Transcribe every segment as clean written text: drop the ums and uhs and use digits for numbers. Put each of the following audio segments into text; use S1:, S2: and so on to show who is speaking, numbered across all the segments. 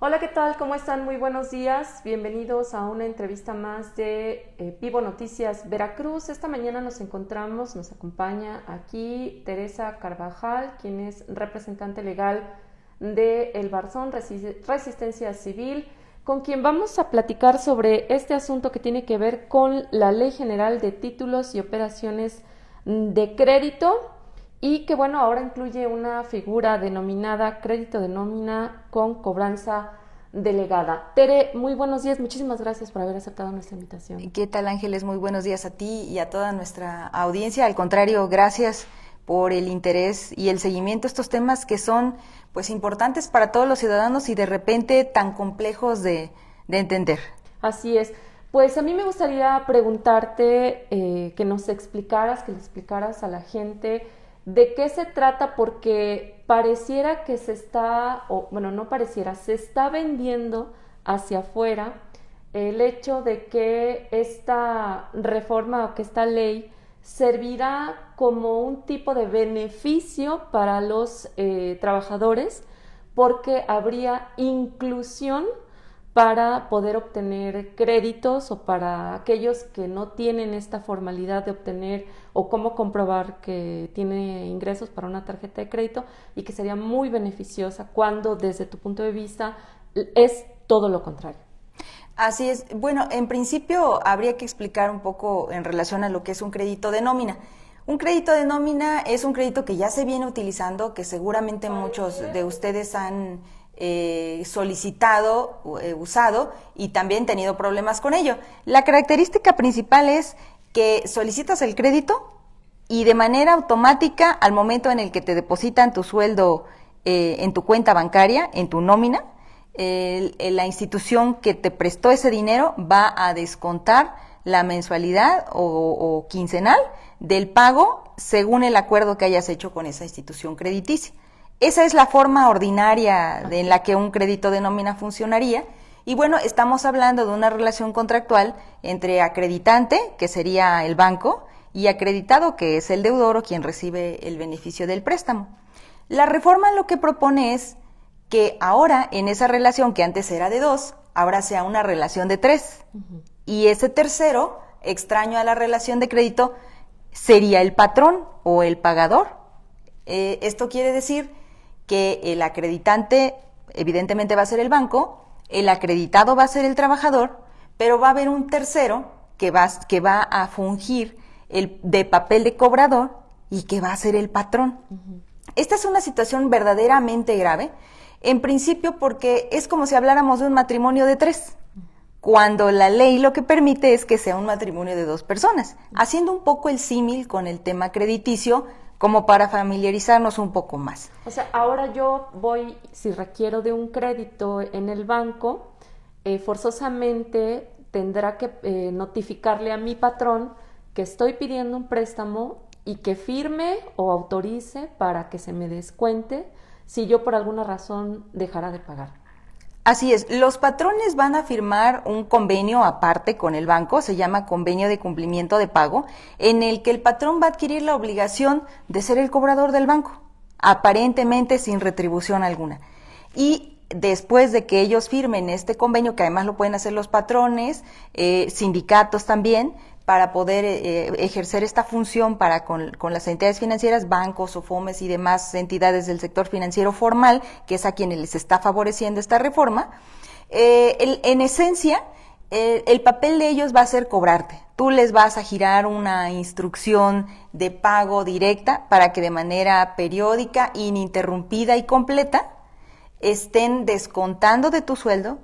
S1: Hola, ¿qué tal? ¿Cómo están? Muy buenos días. Bienvenidos a una entrevista más de Vivo Noticias Veracruz. Esta mañana nos acompaña aquí Teresa Carvajal, quien es representante legal de El Barzón Resistencia Civil, con quien vamos a platicar sobre este asunto que tiene que ver con la Ley General de Títulos y Operaciones de Crédito y que bueno, ahora incluye una figura denominada crédito de nómina con cobranza delegada. Tere, muy buenos días, muchísimas gracias por haber aceptado nuestra invitación.
S2: ¿Qué tal, Ángeles? Muy buenos días a ti y a toda nuestra audiencia. Al contrario, gracias por el interés y el seguimiento a estos temas que son pues importantes para todos los ciudadanos y de repente tan complejos de entender.
S1: Así es. Pues a mí me gustaría preguntarte que nos explicaras, que le explicaras a la gente de qué se trata, porque pareciera que se está, o bueno, no pareciera, se está vendiendo hacia afuera el hecho de que esta reforma o que esta ley servirá como un tipo de beneficio para los trabajadores porque habría inclusión para poder obtener créditos o para aquellos que no tienen esta formalidad de obtener o cómo comprobar que tiene ingresos para una tarjeta de crédito y que sería muy beneficiosa cuando desde tu punto de vista es todo lo contrario.
S2: Así es. Bueno, en principio habría que explicar un poco en relación a lo que es un crédito de nómina. Un crédito de nómina es un crédito que ya se viene utilizando, que seguramente muchos de ustedes han solicitado, usado y también tenido problemas con ello. La característica principal es que solicitas el crédito y de manera automática, al momento en el que te depositan tu sueldo en tu cuenta bancaria, en tu nómina, la institución que te prestó ese dinero va a descontar la mensualidad o quincenal del pago según el acuerdo que hayas hecho con esa institución crediticia. Esa es la forma ordinaria en la que un crédito de nómina funcionaría. Y bueno, estamos hablando de una relación contractual entre acreditante, que sería el banco, y acreditado, que es el deudor o quien recibe el beneficio del préstamo. La reforma lo que propone es que ahora en esa relación que antes era de dos, ahora sea una relación de tres. Y ese tercero, extraño a la relación de crédito, sería el patrón o el pagador. Esto quiere decir que el acreditante evidentemente va a ser el banco, el acreditado va a ser el trabajador, pero va a haber un tercero que va a fungir de papel de cobrador y que va a ser el patrón. Esta es una situación verdaderamente grave, en principio porque es como si habláramos de un matrimonio de tres, cuando la ley lo que permite es que sea un matrimonio de dos personas, haciendo un poco el símil con el tema crediticio, como para familiarizarnos un poco más.
S1: O sea, ahora yo voy, si requiero de un crédito en el banco, forzosamente tendrá que notificarle a mi patrón que estoy pidiendo un préstamo y que firme o autorice para que se me descuente si yo por alguna razón dejara de pagar.
S2: Así es, los patrones van a firmar un convenio aparte con el banco, se llama convenio de cumplimiento de pago, en el que el patrón va a adquirir la obligación de ser el cobrador del banco, aparentemente sin retribución alguna. Y después de que ellos firmen este convenio, que además lo pueden hacer los patrones, sindicatos también, para poder ejercer esta función para con las entidades financieras, bancos, SOFOMES y demás entidades del sector financiero formal, que es a quienes les está favoreciendo esta reforma, en esencia, el papel de ellos va a ser cobrarte. Tú les vas a girar una instrucción de pago directa para que de manera periódica, ininterrumpida y completa estén descontando de tu sueldo,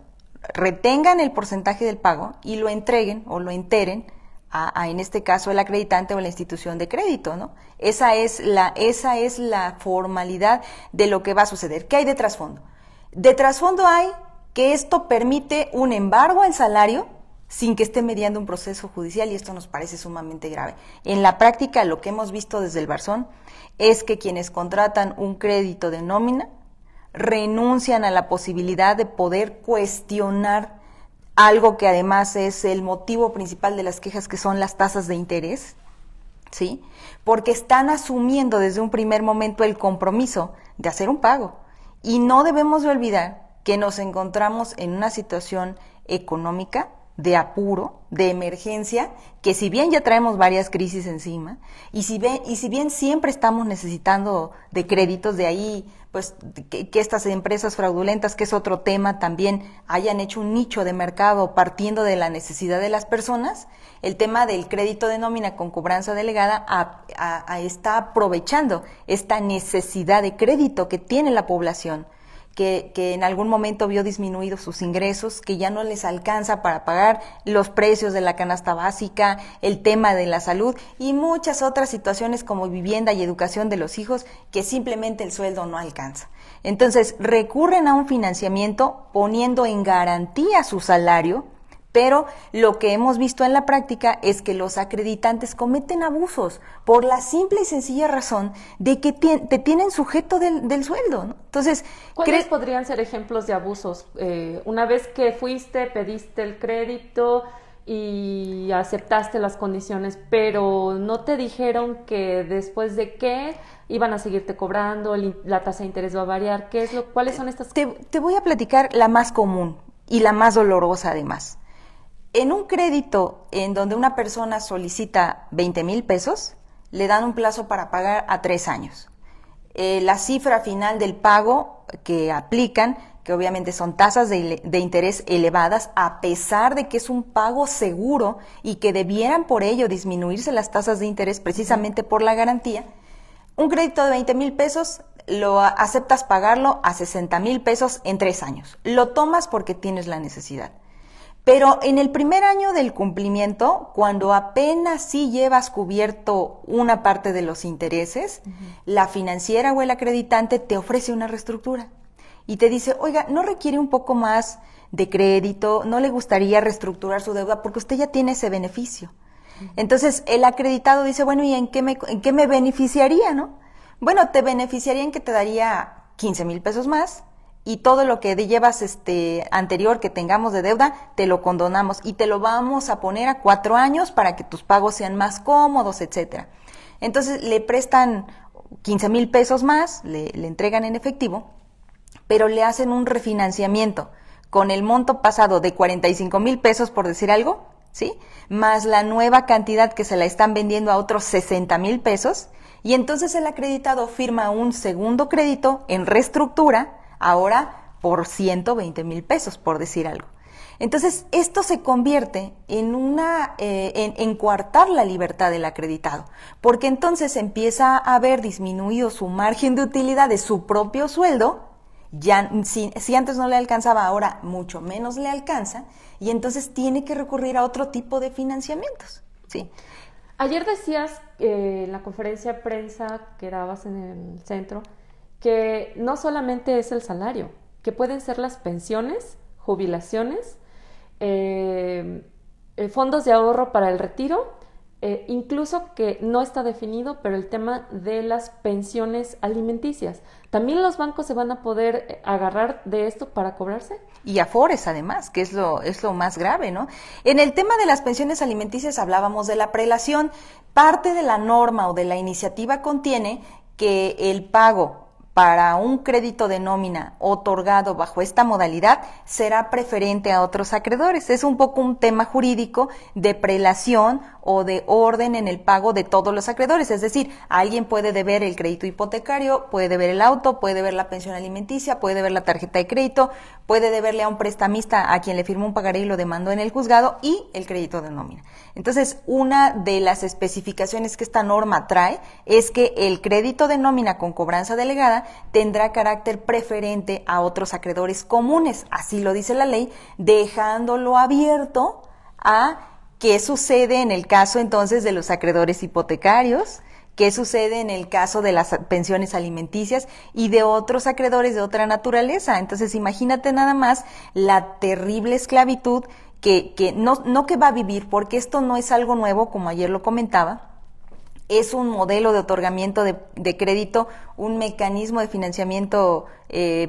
S2: retengan el porcentaje del pago y lo entreguen o lo enteren en este caso el acreditante o la institución de crédito, ¿no? Esa es la formalidad de lo que va a suceder. ¿Qué hay de trasfondo? De trasfondo hay que esto permite un embargo al salario sin que esté mediando un proceso judicial, y esto nos parece sumamente grave. En la práctica, lo que hemos visto desde el Barzón es que quienes contratan un crédito de nómina renuncian a la posibilidad de poder cuestionar algo que además es el motivo principal de las quejas, que son las tasas de interés, ¿sí? Porque están asumiendo desde un primer momento el compromiso de hacer un pago. Y no debemos de olvidar que nos encontramos en una situación económica de apuro, de emergencia, que si bien ya traemos varias crisis encima, y si bien siempre estamos necesitando de créditos, de ahí pues que estas empresas fraudulentas, que es otro tema también, hayan hecho un nicho de mercado partiendo de la necesidad de las personas, el tema del crédito de nómina con cobranza delegada está aprovechando esta necesidad de crédito que tiene la población, que en algún momento vio disminuidos sus ingresos, que ya no les alcanza para pagar los precios de la canasta básica, el tema de la salud y muchas otras situaciones como vivienda y educación de los hijos, que simplemente el sueldo no alcanza. Entonces recurren a un financiamiento poniendo en garantía su salario, pero lo que hemos visto en la práctica es que los acreditantes cometen abusos por la simple y sencilla razón de que te tienen sujeto del sueldo, ¿no? Entonces,
S1: ¿cuáles podrían ser ejemplos de abusos? Una vez que fuiste, pediste el crédito y aceptaste las condiciones, pero no te dijeron que después de qué iban a seguirte cobrando, la tasa de interés va a variar. ¿Cuáles son estas?
S2: Te voy a platicar la más común y la más dolorosa además. En un crédito en donde una persona solicita 20,000 pesos, le dan un plazo para pagar a 3 años. La cifra final del pago que aplican, que obviamente son tasas de interés elevadas, a pesar de que es un pago seguro y que debieran por ello disminuirse las tasas de interés precisamente por la garantía, un crédito de 20,000 pesos lo aceptas pagarlo a 60,000 pesos en 3 años. Lo tomas porque tienes la necesidad. Pero en el primer año del cumplimiento, cuando apenas sí llevas cubierto una parte de los intereses, la financiera o el acreditante te ofrece una reestructura y te dice, oiga, ¿no requiere un poco más de crédito? ¿No le gustaría reestructurar su deuda? Porque usted ya tiene ese beneficio. Entonces el acreditado dice, bueno, ¿y en qué me beneficiaría, no? Bueno, te beneficiaría en que te daría 15,000 pesos más, y todo lo que llevas anterior que tengamos de deuda, te lo condonamos y te lo vamos a poner a 4 años para que tus pagos sean más cómodos, etcétera. Entonces le prestan 15,000 pesos más, le entregan en efectivo, pero le hacen un refinanciamiento con el monto pasado de 45,000 pesos, por decir algo, ¿sí? Más la nueva cantidad que se la están vendiendo a otros 60,000 pesos, y entonces el acreditado firma un segundo crédito en reestructura, ahora por 120,000 pesos, por decir algo. Entonces, esto se convierte en coartar la libertad del acreditado, porque entonces empieza a haber disminuido su margen de utilidad de su propio sueldo, ya si antes no le alcanzaba, ahora mucho menos le alcanza, y entonces tiene que recurrir a otro tipo de financiamientos, ¿sí?
S1: Ayer decías en la conferencia de prensa que dabas en el centro, que no solamente es el salario, que pueden ser las pensiones, jubilaciones, fondos de ahorro para el retiro, incluso que no está definido, pero el tema de las pensiones alimenticias. ¿También los bancos se van a poder agarrar de esto para cobrarse?
S2: Y Afores, además, que es lo más grave, ¿no? En el tema de las pensiones alimenticias hablábamos de la prelación. Parte de la norma o de la iniciativa contiene que el pago para un crédito de nómina otorgado bajo esta modalidad será preferente a otros acreedores. Es un poco un tema jurídico de prelación o de orden en el pago de todos los acreedores. Es decir, alguien puede deber el crédito hipotecario, puede deber el auto, puede deber la pensión alimenticia, puede deber la tarjeta de crédito, puede deberle a un prestamista a quien le firmó un pagaré y lo demandó en el juzgado, y el crédito de nómina. Entonces, una de las especificaciones que esta norma trae es que el crédito de nómina con cobranza delegada tendrá carácter preferente a otros acreedores comunes, así lo dice la ley, dejándolo abierto a qué sucede en el caso entonces de los acreedores hipotecarios, qué sucede en el caso de las pensiones alimenticias y de otros acreedores de otra naturaleza. Entonces, imagínate nada más la terrible esclavitud que no que va a vivir, porque esto no es algo nuevo, como ayer lo comentaba. Es un modelo de otorgamiento de crédito, un mecanismo de financiamiento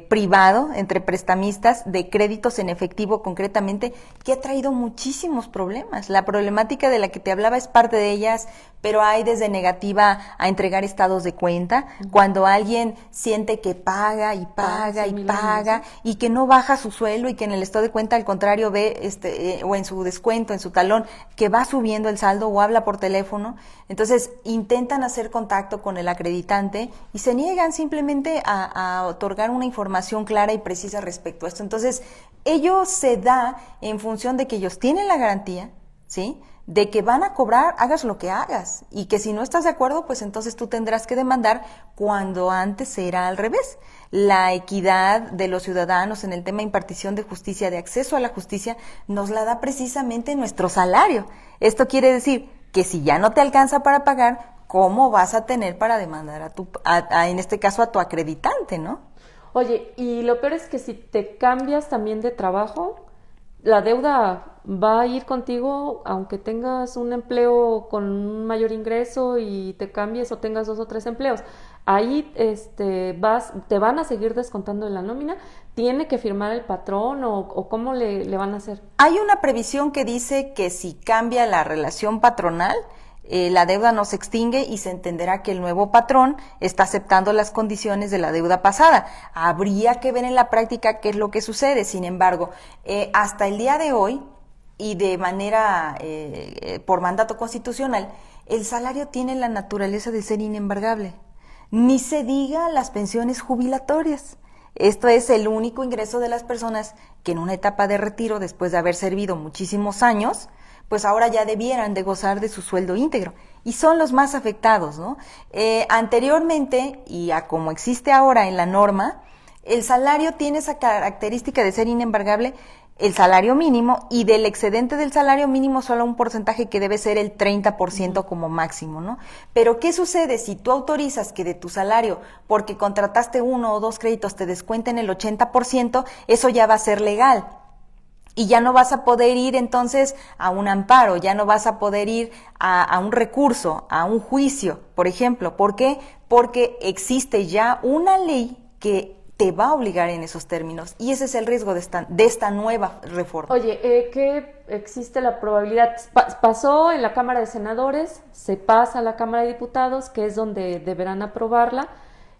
S2: privado entre prestamistas de créditos en efectivo concretamente, que ha traído muchísimos problemas. La problemática de la que te hablaba es parte de ellas, pero hay desde negativa a entregar estados de cuenta, cuando alguien siente que paga y paga y paga y que no baja su sueldo y que en el estado de cuenta al contrario ve o en su descuento, en su talón, que va subiendo el saldo o habla por teléfono. Entonces intentan hacer contacto con el acreditante y se niegan simplemente a otorgar una información clara y precisa respecto a esto. Entonces ello se da en función de que ellos tienen la garantía, ¿sí?, de que van a cobrar, hagas lo que hagas, y que si no estás de acuerdo, pues entonces tú tendrás que demandar, cuando antes era al revés. La equidad de los ciudadanos en el tema de impartición de justicia, de acceso a la justicia, nos la da precisamente nuestro salario. Esto quiere decir que si ya no te alcanza para pagar, ¿cómo vas a tener para demandar en este caso a tu acreditante, ¿no?
S1: Oye, y lo peor es que si te cambias también de trabajo, la deuda va a ir contigo aunque tengas un empleo con un mayor ingreso y te cambies o tengas 2 o 3 empleos. Ahí te van a seguir descontando de la nómina, tiene que firmar el patrón o ¿cómo le van a hacer?
S2: Hay una previsión que dice que si cambia la relación patronal, la deuda no se extingue y se entenderá que el nuevo patrón está aceptando las condiciones de la deuda pasada. Habría que ver en la práctica qué es lo que sucede. Sin embargo, hasta el día de hoy y de manera por mandato constitucional, el salario tiene la naturaleza de ser inembargable. Ni se diga las pensiones jubilatorias. Esto es el único ingreso de las personas que en una etapa de retiro, después de haber servido muchísimos años, pues ahora ya debieran de gozar de su sueldo íntegro, y son los más afectados, ¿no? Anteriormente, y a como existe ahora en la norma, el salario tiene esa característica de ser inembargable, el salario mínimo, y del excedente del salario mínimo solo un porcentaje que debe ser el 30% como máximo, ¿no? Pero ¿qué sucede si tú autorizas que de tu salario, porque contrataste 1 o 2 créditos, te descuenten el 80%? Eso ya va a ser legal. Y ya no vas a poder ir entonces a un amparo, ya no vas a poder ir a un recurso, a un juicio, por ejemplo. ¿Por qué? Porque existe ya una ley que te va a obligar en esos términos. Y ese es el riesgo de esta nueva reforma.
S1: Oye, ¿qué existe la probabilidad? Pasó en la Cámara de Senadores, se pasa a la Cámara de Diputados, que es donde deberán aprobarla.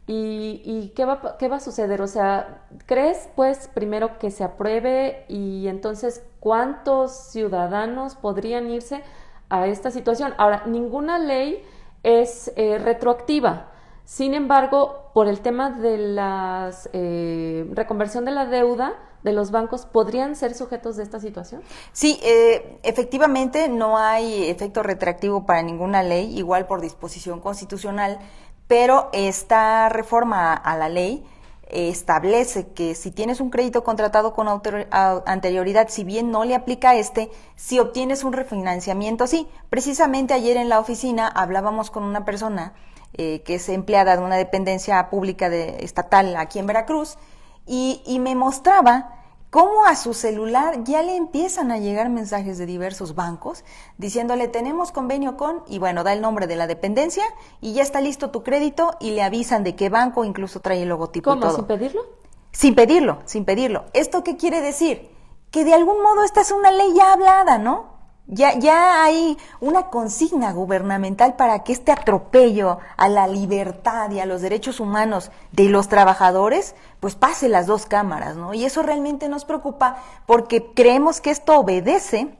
S1: ¿Y qué va a suceder? O sea, ¿crees pues primero que se apruebe y entonces cuántos ciudadanos podrían irse a esta situación? Ahora, ninguna ley es retroactiva. Sin embargo, por el tema de la reconversión de la deuda de los bancos, ¿podrían ser sujetos de esta situación?
S2: Sí, efectivamente no hay efecto retroactivo para ninguna ley, igual por disposición constitucional. Pero esta reforma a la ley establece que si tienes un crédito contratado con anterioridad, si bien no le aplica si obtienes un refinanciamiento, sí. Precisamente ayer en la oficina hablábamos con una persona que es empleada de una dependencia pública estatal aquí en Veracruz y me mostraba cómo a su celular ya le empiezan a llegar mensajes de diversos bancos diciéndole tenemos convenio con, y bueno, da el nombre de la dependencia y ya está listo tu crédito y le avisan de qué banco, incluso trae el logotipo.
S1: ¿Cómo?
S2: Y todo.
S1: ¿Sin pedirlo?
S2: Sin pedirlo. ¿Esto qué quiere decir? Que de algún modo esta es una ley ya hablada, ¿no? Ya hay una consigna gubernamental para que este atropello a la libertad y a los derechos humanos de los trabajadores, pues pase las 2 cámaras, ¿no? Y eso realmente nos preocupa porque creemos que esto obedece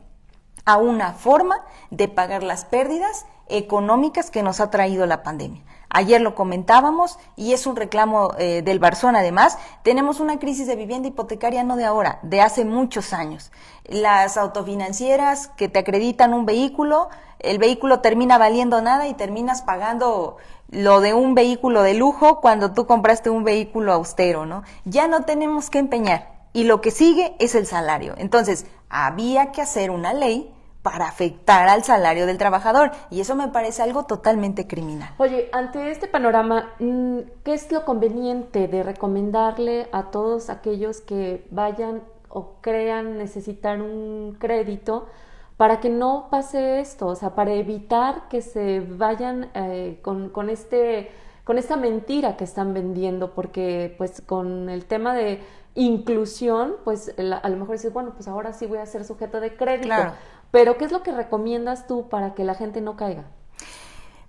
S2: a una forma de pagar las pérdidas económicas que nos ha traído la pandemia. Ayer lo comentábamos y es un reclamo del Barzón. Además, tenemos una crisis de vivienda hipotecaria no de ahora, de hace muchos años. Las autofinancieras que te acreditan un vehículo, el vehículo termina valiendo nada y terminas pagando lo de un vehículo de lujo cuando tú compraste un vehículo austero, ¿no? Ya no tenemos que empeñar y lo que sigue es el salario. Entonces, había que hacer una ley para afectar al salario del trabajador, y eso me parece algo totalmente criminal.
S1: Oye, ante este panorama, ¿qué es lo conveniente de recomendarle a todos aquellos que vayan o crean necesitar un crédito para que no pase esto? O sea, para evitar que se vayan con este con esta mentira que están vendiendo, porque pues con el tema de inclusión, pues a lo mejor dices, bueno, pues ahora sí voy a ser sujeto de crédito.
S2: Claro.
S1: Pero ¿qué es lo que recomiendas tú para que la gente no caiga?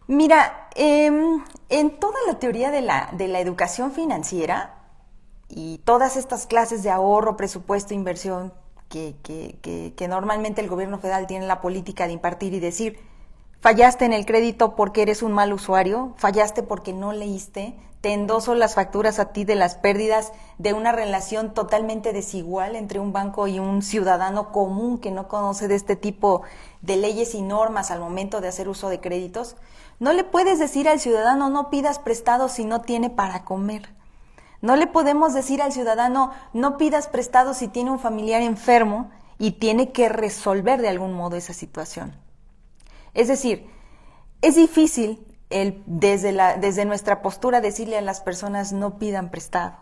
S2: Mira, en toda la teoría de la educación financiera y todas estas clases de ahorro, presupuesto, inversión que normalmente el gobierno federal tiene la política de impartir y decir, fallaste en el crédito porque eres un mal usuario, fallaste porque no leíste, te endoso las facturas a ti de las pérdidas de una relación totalmente desigual entre un banco y un ciudadano común que no conoce de este tipo de leyes y normas al momento de hacer uso de créditos. No le puedes decir al ciudadano no pidas prestado si no tiene para comer. No le podemos decir al ciudadano no pidas prestado si tiene un familiar enfermo y tiene que resolver de algún modo esa situación. Es decir, es difícil desde nuestra postura decirle a las personas no pidan prestado,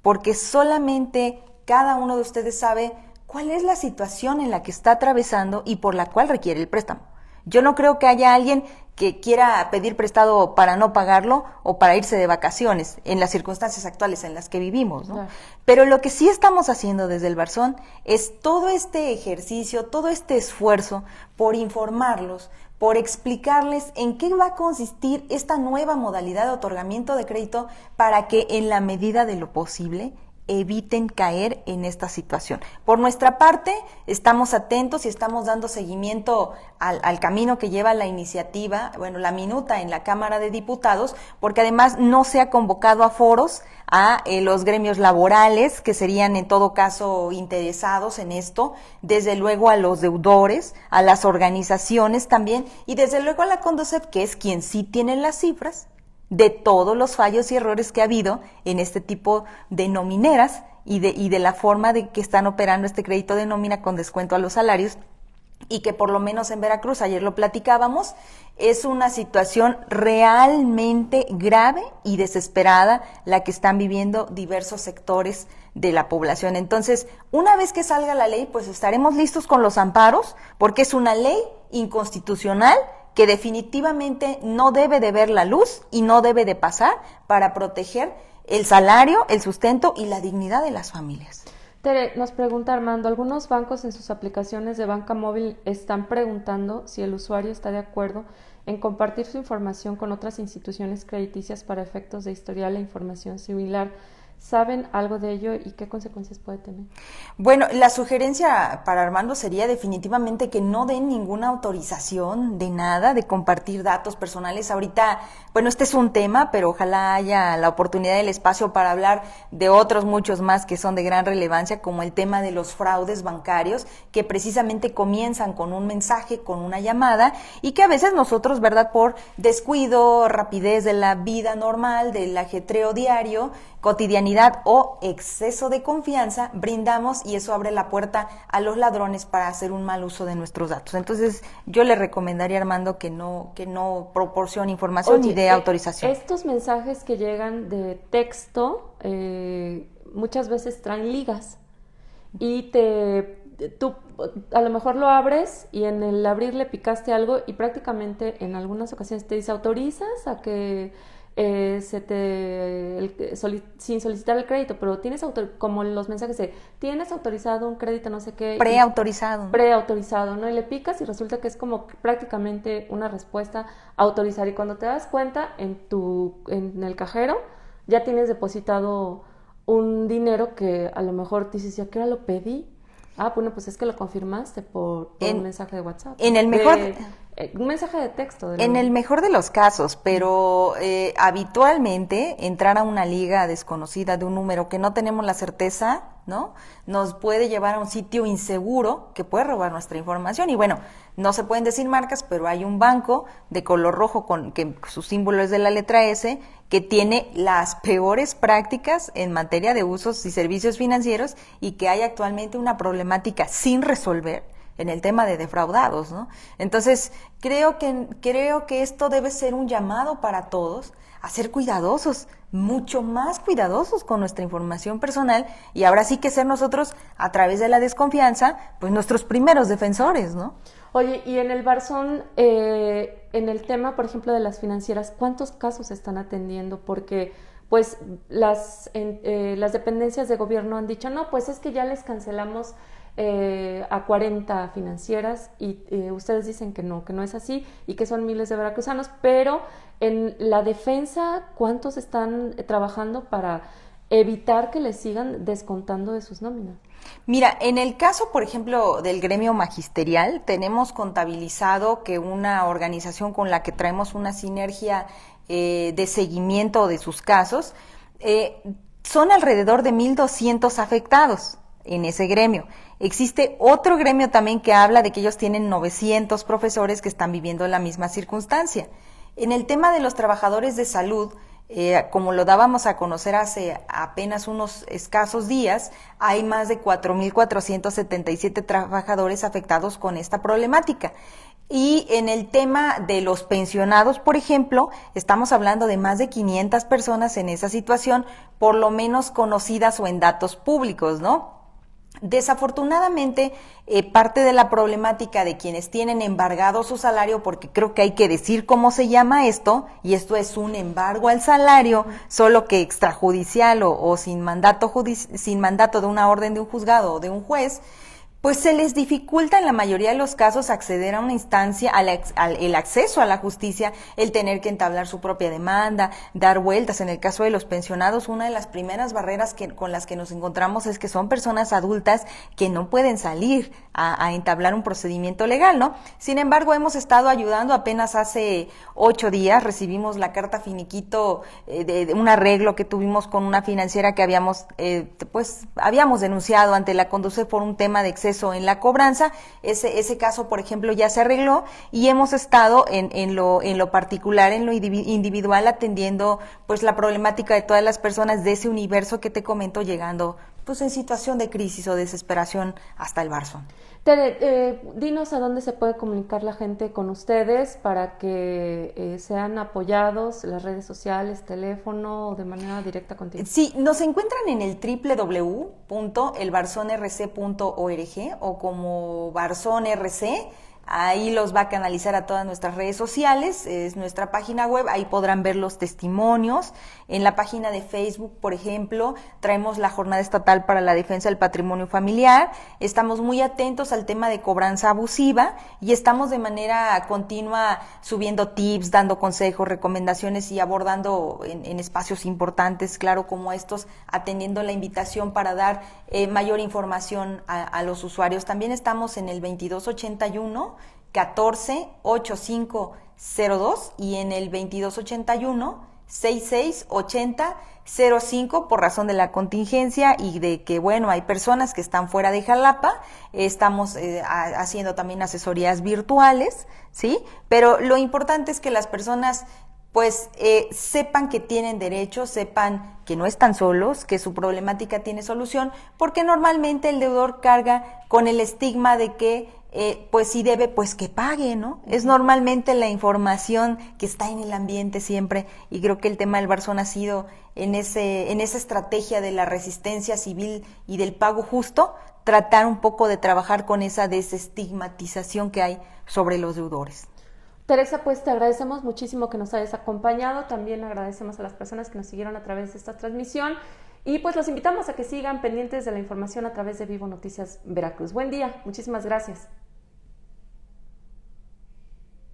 S2: porque solamente cada uno de ustedes sabe cuál es la situación en la que está atravesando y por la cual requiere el préstamo. Yo no creo que haya alguien que quiera pedir prestado para no pagarlo o para irse de vacaciones en las circunstancias actuales en las que vivimos, ¿no? Claro. Pero lo que sí estamos haciendo desde el Barzón es todo este ejercicio, todo este esfuerzo por informarlos, por explicarles en qué va a consistir esta nueva modalidad de otorgamiento de crédito para que en la medida de lo posible eviten caer en esta situación. Por nuestra parte, estamos atentos y estamos dando seguimiento al camino que lleva la iniciativa, la minuta en la Cámara de Diputados, porque además no se ha convocado a foros a los gremios laborales, que serían en todo caso interesados en esto, desde luego a los deudores, a las organizaciones también, y desde luego a la Conducef, que es quien sí tiene las cifras de todos los fallos y errores que ha habido en este tipo de nomineras y de la forma de que están operando este crédito de nómina con descuento a los salarios, y que por lo menos en Veracruz, ayer lo platicábamos, es una situación realmente grave y desesperada la que están viviendo diversos sectores de la población. Entonces, una vez que salga la ley, pues estaremos listos con los amparos, porque es una ley inconstitucional que definitivamente no debe de ver la luz y no debe de pasar para proteger el salario, el sustento y la dignidad de las familias.
S1: Tere, nos pregunta Armando, algunos bancos en sus aplicaciones de banca móvil están preguntando si el usuario está de acuerdo en compartir su información con otras instituciones crediticias para efectos de historial e información similar. ¿Saben algo de ello y qué consecuencias puede tener?
S2: Bueno, la sugerencia para Armando sería definitivamente que no den ninguna autorización de nada, de compartir datos personales. Ahorita, este es un tema, pero ojalá haya la oportunidad del espacio para hablar de otros muchos más que son de gran relevancia, como el tema de los fraudes bancarios, que precisamente comienzan con un mensaje, con una llamada, y que a veces nosotros, ¿verdad?, por descuido, rapidez de la vida normal, del ajetreo diario, cotidianidad o exceso de confianza, brindamos, y eso abre la puerta a los ladrones para hacer un mal uso de nuestros datos. Entonces, yo le recomendaría a Armando que no proporcione información ni dé autorización.
S1: Estos mensajes que llegan de texto muchas veces traen ligas y tú a lo mejor lo abres y en el abrir le picaste algo y prácticamente en algunas ocasiones te dice ¿autorizas a que sin solicitar el crédito, pero como los mensajes de tienes autorizado un crédito no sé qué, preautorizado, ¿no? Y le picas y resulta que es como prácticamente una respuesta a autorizar, y cuando te das cuenta en el cajero ya tienes depositado un dinero que a lo mejor te dices, ¿ya qué hora lo pedí? Bueno, pues es que lo confirmaste por un mensaje de WhatsApp. Un mensaje de texto.
S2: En el mejor de los casos, pero habitualmente entrar a una liga desconocida de un número que no tenemos la certeza, ¿no?, nos puede llevar a un sitio inseguro que puede robar nuestra información. Y no se pueden decir marcas, pero hay un banco de color rojo que su símbolo es de la letra S, que tiene las peores prácticas en materia de usos y servicios financieros, y que hay actualmente una problemática sin resolver en el tema de defraudados, ¿no? Entonces, creo que esto debe ser un llamado para todos a ser cuidadosos, mucho más cuidadosos con nuestra información personal, y ahora sí que ser nosotros, a través de la desconfianza, pues nuestros primeros defensores, ¿no?
S1: Oye, y en el Barzón, en el tema, por ejemplo, de las financieras, ¿cuántos casos están atendiendo? Porque pues las dependencias de gobierno han dicho, no, pues es que ya les cancelamos a 40 financieras y ustedes dicen que no es así y que son miles de veracruzanos, pero en la defensa, ¿cuántos están trabajando para evitar que les sigan descontando de sus nóminas?
S2: Mira, en el caso, por ejemplo, del gremio magisterial, tenemos contabilizado que una organización con la que traemos una sinergia de seguimiento de sus casos, son alrededor de 1,200 afectados en ese gremio. Existe otro gremio también que habla de que ellos tienen 900 profesores que están viviendo la misma circunstancia. En el tema de los trabajadores de salud, como lo dábamos a conocer hace apenas unos escasos días, hay más de 4,477 trabajadores afectados con esta problemática. Y en el tema de los pensionados, por ejemplo, estamos hablando de más de 500 personas en esa situación, por lo menos conocidas o en datos públicos, ¿no? Desafortunadamente, parte de la problemática de quienes tienen embargado su salario, porque creo que hay que decir cómo se llama esto, y esto es un embargo al salario, solo que extrajudicial o sin mandato de una orden de un juzgado o de un juez, pues se les dificulta en la mayoría de los casos acceder a una instancia, el acceso a la justicia, el tener que entablar su propia demanda, dar vueltas. En el caso de los pensionados, una de las primeras barreras con las que nos encontramos es que son personas adultas que no pueden salir a entablar un procedimiento legal, ¿no? Sin embargo, hemos estado ayudando. Apenas hace 8 días recibimos la carta finiquito de un arreglo que tuvimos con una financiera que habíamos denunciado ante la Conducef por un tema de exceso en la cobranza. Ese caso, por ejemplo, ya se arregló y hemos estado en lo particular, en lo individual, atendiendo pues la problemática de todas las personas de ese universo que te comento, llegando pues en situación de crisis o desesperación hasta el Barzón.
S1: Tere, dinos a dónde se puede comunicar la gente con ustedes para que sean apoyados, las redes sociales, teléfono o de manera directa contigo.
S2: Sí, nos encuentran en el www.elbarzonrc.org o como Barzón RC. Ahí los va a canalizar a todas nuestras redes sociales, es nuestra página web, ahí podrán ver los testimonios. En la página de Facebook, por ejemplo, traemos la Jornada Estatal para la Defensa del Patrimonio Familiar. Estamos muy atentos al tema de cobranza abusiva y estamos de manera continua subiendo tips, dando consejos, recomendaciones y abordando en espacios importantes, claro, como estos, atendiendo la invitación para dar mayor información a los usuarios. También estamos en el 2281 148502 y en el 2281 668005 por razón de la contingencia y de que, bueno, hay personas que están fuera de Jalapa. Estamos haciendo también asesorías virtuales, ¿sí? Pero lo importante es que las personas pues sepan que tienen derechos, sepan que no están solos, que su problemática tiene solución, porque normalmente el deudor carga con el estigma de que pues si debe, pues que pague, ¿no? Es normalmente la información que está en el ambiente siempre, y creo que el tema del Barzón ha sido en esa estrategia de la resistencia civil y del pago justo, tratar un poco de trabajar con esa desestigmatización que hay sobre los deudores.
S1: Teresa, pues te agradecemos muchísimo que nos hayas acompañado, también agradecemos a las personas que nos siguieron a través de esta transmisión y pues los invitamos a que sigan pendientes de la información a través de Vivo Noticias Veracruz. Buen día, muchísimas gracias.